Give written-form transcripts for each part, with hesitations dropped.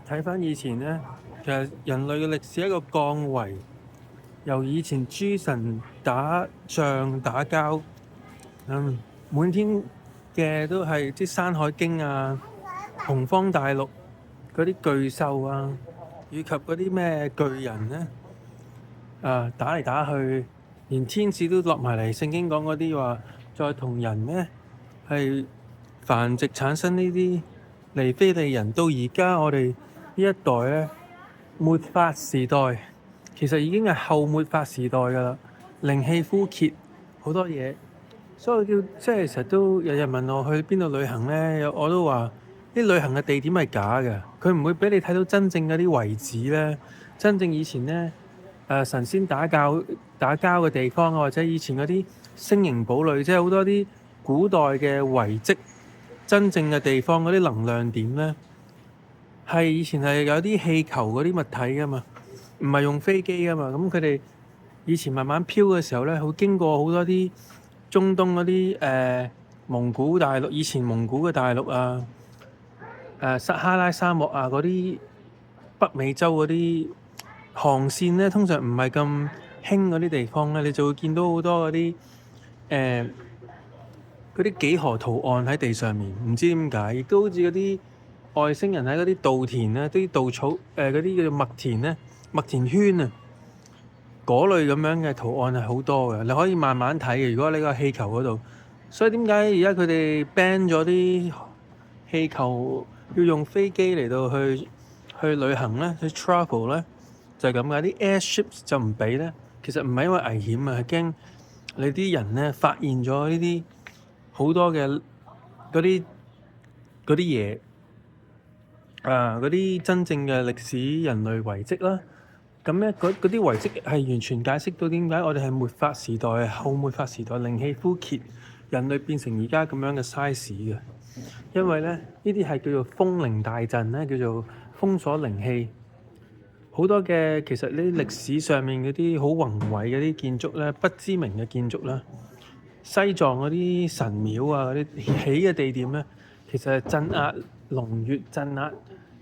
睇翻以前咧，其實人類嘅歷史係一個降維，由以前諸神打仗打交，滿天嘅都係啲山海經啊、洪荒大陸嗰啲巨獸啊，以及嗰啲咩巨人咧，打嚟打去，連天使都落埋嚟。聖經講嗰啲話，再同人咧係繁殖產生呢啲離非利人，到而家我哋呢一代咧，末法時代其實已經係後末法時代㗎啦，靈氣枯竭好多嘢，所以即係成日都有人問我去邊度旅行咧，我都話啲旅行嘅地點係假嘅，佢唔會俾你睇到真正嗰啲遺址咧，真正以前咧神仙打交嘅地方，或者以前嗰啲星形堡壘，即係好多啲古代嘅遺跡，真正嘅地方嗰啲能量點咧，係以前係有啲氣球嗰啲物體噶嘛，唔係用飛機噶嘛。咁佢哋以前慢慢飄嘅時候咧，會經過好多啲中東嗰啲蒙古大陸，以前蒙古嘅大陸啊，撒哈拉沙漠啊，嗰啲北美洲嗰啲航線咧，通常唔係咁興嗰啲地方咧，你就會見到好多嗰啲幾何圖案喺地上面，唔知點解，亦都好似嗰啲外星人喺嗰啲稻田咧，啲稻草嗰啲叫做麥田咧，麥田圈啊，嗰類咁樣嘅圖案係好多嘅，你可以慢慢睇嘅。如果你個氣球嗰度，所以點解而家佢哋 ban 咗啲氣球要用飛機嚟到去旅行咧，去 travel 咧，就係咁嘅。啲 airships 就唔俾咧，其實唔係因為危險啊，係驚你啲人咧發現咗呢啲好多嘅嗰啲嘢嗰啲真正嘅歷史人類遺跡啦。咁咧嗰啲遺跡係完全解釋到點解我哋係末法時代、係後末法時代，靈氣枯竭，人類變成而家咁樣嘅 size 嘅。因為咧呢啲係叫做封靈大陣咧，叫做封鎖靈氣。好多嘅其實呢啲歷史上面嗰啲好宏偉嗰啲建築咧，不知名嘅建築啦，西藏嗰啲神廟啊，嗰啲起嘅地點咧，其實係鎮壓龍穴、鎮壓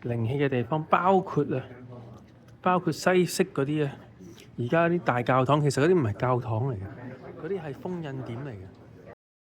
靈氣嘅地方，包括西式嗰啲啊，而家啲大教堂其實嗰啲唔係教堂嚟嘅，嗰啲係封印點嚟嘅。